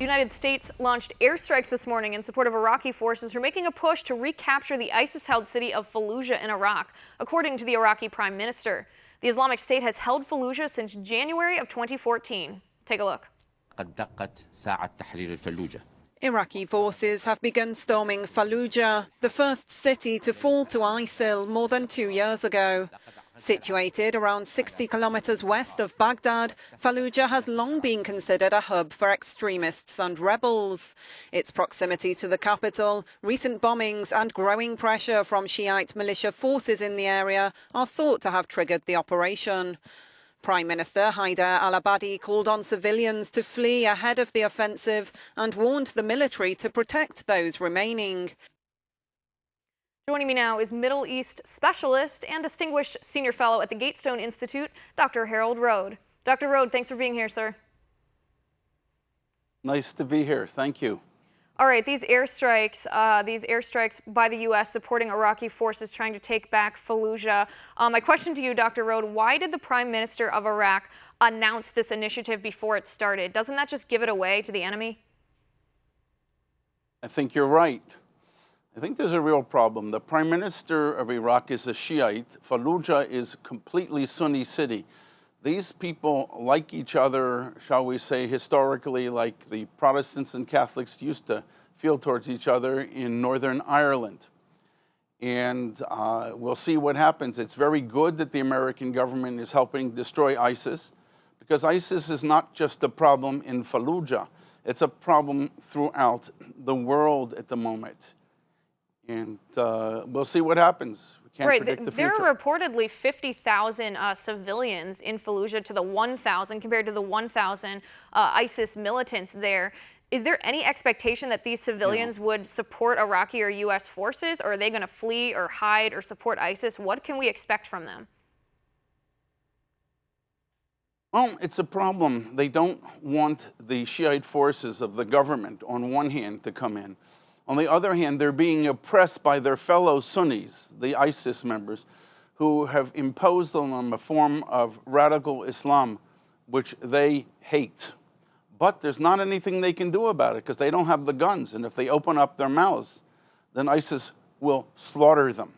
The United States launched airstrikes this morning in support of Iraqi forces who are making a push to recapture the ISIS-held city of Fallujah in Iraq, according to the Iraqi Prime Minister. The Islamic State has held Fallujah since January of 2014. Take a look. Iraqi forces have begun storming Fallujah, the first city to fall to ISIL more than 2 years ago. Situated around 60 kilometers west of Baghdad, Fallujah has long been considered a hub for extremists and rebels. Its proximity to the capital, recent bombings and growing pressure from Shiite militia forces in the area are thought to have triggered the operation. Prime Minister Haider al-Abadi called on civilians to flee ahead of the offensive and warned the military to protect those remaining. Joining me now is Middle East specialist and distinguished senior fellow at the Gatestone Institute, Dr. Harold Rhode. Dr. Rhode, thanks for being here, sir. Nice to be here. Thank you. All right, these airstrikes by the U.S. supporting Iraqi forces trying to take back Fallujah. My question to you, Dr. Rhode, why did the Prime Minister of Iraq announce this initiative before it started? Doesn't that just give it away to the enemy? I think you're right. I think there's a real problem. The Prime Minister of Iraq is a Shiite. Fallujah is a completely Sunni city. These people like each other, shall we say, historically, like the Protestants and Catholics used to feel towards each other in Northern Ireland. And we'll see what happens. It's very good that the American government is helping destroy ISIS, because ISIS is not just a problem in Fallujah. It's a problem throughout the world at the moment. And we'll see what happens. We can't predict the future. There are reportedly 50,000 civilians in Fallujah to the 1,000 compared to the 1,000 ISIS militants there. Is there any expectation that these civilians would support Iraqi or U.S. forces, or are they going to flee or hide or support ISIS? What can we expect from them? Well, it's a problem. They don't want the Shiite forces of the government, on one hand, to come in. On the other hand, they're being oppressed by their fellow Sunnis, the ISIS members, who have imposed on them a form of radical Islam, which they hate. But there's not anything they can do about it because they don't have the guns. And if they open up their mouths, then ISIS will slaughter them.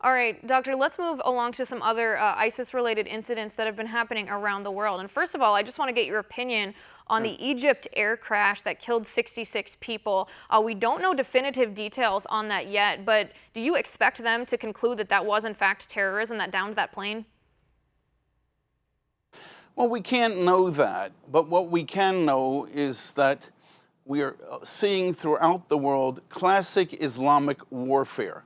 All right, Doctor, let's move along to some other ISIS-related incidents that have been happening around the world. And first of all, I just want to get your opinion on the Egypt air crash that killed 66 people. We don't know definitive details on that yet, but do you expect them to conclude that that was, in fact, terrorism that downed that plane? Well, we can't know that, but what we can know is that we are seeing throughout the world classic Islamic warfare.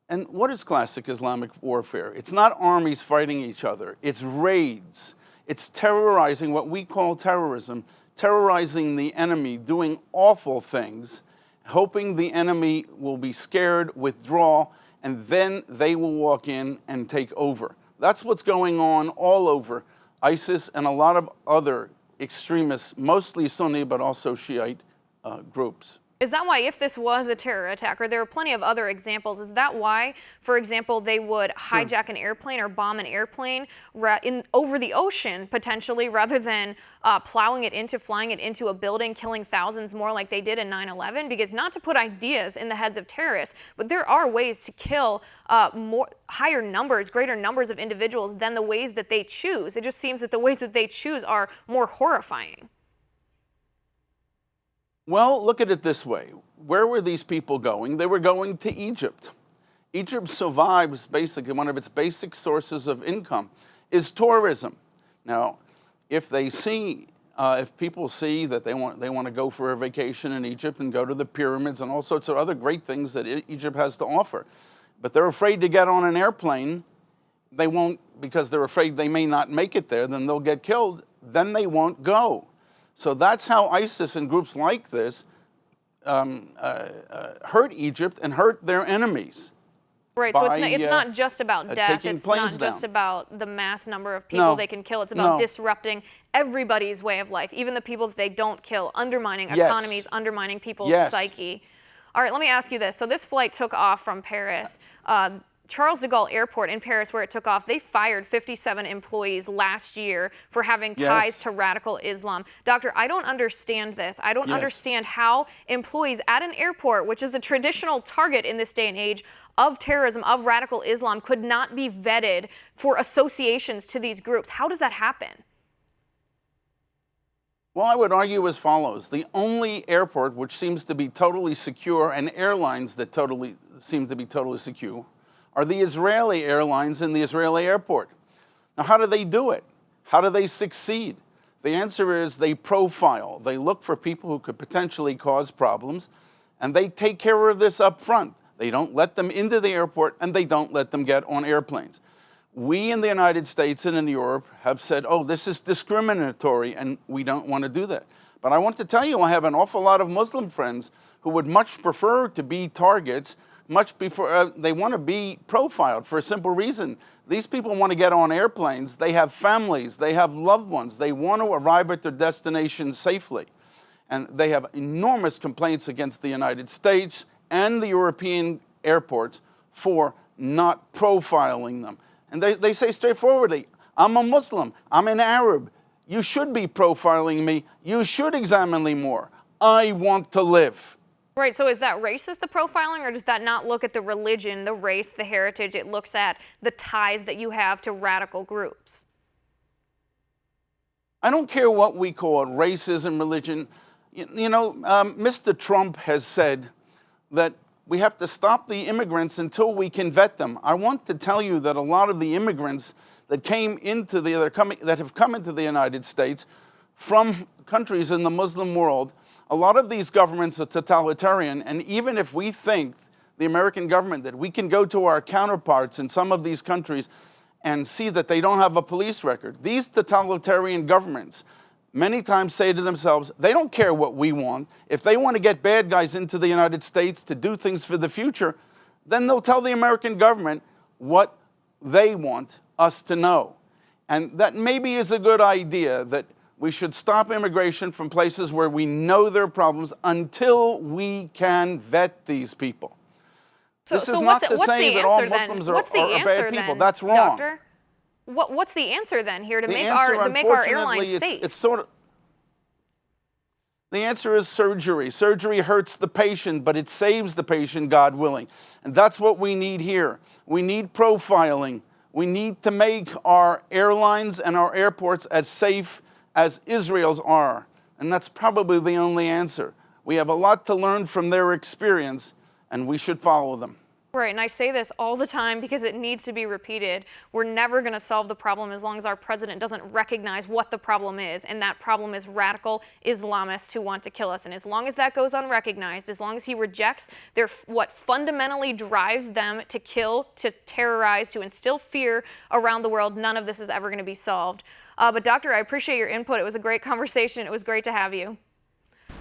And what is classic Islamic warfare? It's not armies fighting each other. It's raids. It's terrorizing, what we call terrorism, terrorizing the enemy, doing awful things, hoping the enemy will be scared, withdraw, and then they will walk in and take over. That's what's going on all over ISIS and a lot of other extremists, mostly Sunni, but also Shiite groups. Is that why, if this was a terror attack, or there are plenty of other examples, is that why, for example, they would hijack an airplane or bomb an airplane over the ocean, potentially, rather than flying it into a building, killing thousands more like they did in 9/11? Because not to put ideas in the heads of terrorists, but there are ways to kill greater numbers of individuals than the ways that they choose. It just seems that the ways that they choose are more horrifying. Well, look at it this way. Where were these people going? They were going to Egypt. Egypt survives, basically, one of its basic sources of income is tourism. Now, if people see that they want to go for a vacation in Egypt and go to the pyramids and all sorts of other great things that Egypt has to offer, but they're afraid to get on an airplane, they won't, because they're afraid they may not make it there, then they'll get killed, then they won't go. So that's how ISIS and groups like this hurt Egypt and hurt their enemies. Right, so it's not just about death, it's not just about the mass number of people they can kill, it's about disrupting everybody's way of life, even the people that they don't kill, undermining economies, undermining people's psyche. All right, let me ask you this. So this flight took off from Paris. Charles de Gaulle Airport in Paris, where it took off, they fired 57 employees last year for having ties to radical Islam. Doctor, I don't understand this. I don't understand how employees at an airport, which is a traditional target in this day and age of terrorism, of radical Islam, could not be vetted for associations to these groups. How does that happen? Well, I would argue as follows. The only airport which seems to be totally secure, and airlines that seem to be totally secure, are the Israeli airlines in the Israeli airport. Now, how do they do it? How do they succeed? The answer is they profile. They look for people who could potentially cause problems, and they take care of this up front. They don't let them into the airport, and they don't let them get on airplanes. We in the United States and in Europe have said, oh, this is discriminatory, and we don't want to do that. But I want to tell you, I have an awful lot of Muslim friends who would much prefer to be targets, much before they want to be profiled for a simple reason. These people want to get on airplanes. They have families. They have loved ones. They want to arrive at their destination safely. And they have enormous complaints against the United States and the European airports for not profiling them. And they say straightforwardly, I'm a Muslim. I'm an Arab. You should be profiling me. You should examine me more. I want to live. Right, so is that racist, the profiling, or does that not look at the religion, the race, the heritage? It looks at the ties that you have to radical groups. I don't care what we call it, racism, religion. Mr. Trump has said that we have to stop the immigrants until we can vet them. I want to tell you that a lot of the immigrants that have come into the United States from countries in the Muslim world, a lot of these governments are totalitarian, and even if we think, the American government, that we can go to our counterparts in some of these countries and see that they don't have a police record, these totalitarian governments many times say to themselves, they don't care what we want. If they want to get bad guys into the United States to do things for the future, then they'll tell the American government what they want us to know. And that maybe is a good idea, that we should stop immigration from places where we know there are problems until we can vet these people. This is not to say that all Muslims are bad people. That's wrong. Doctor? What's the answer then here to make our airlines safe? The answer is surgery. Surgery hurts the patient, but it saves the patient, God willing. And that's what we need here. We need profiling. We need to make our airlines and our airports as safe as Israel's are. And that's probably the only answer. We have a lot to learn from their experience, and we should follow them. Right, and I say this all the time because it needs to be repeated. We're never going to solve the problem as long as our president doesn't recognize what the problem is, and that problem is radical Islamists who want to kill us. And as long as that goes unrecognized, as long as he rejects what fundamentally drives them to kill, to terrorize, to instill fear around the world, none of this is ever going to be solved. But Doctor, I appreciate your input. It was a great conversation. It was great to have you.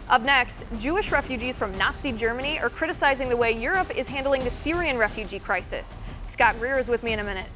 Up next, Jewish refugees from Nazi Germany are criticizing the way Europe is handling the Syrian refugee crisis. Scott Greer is with me in a minute.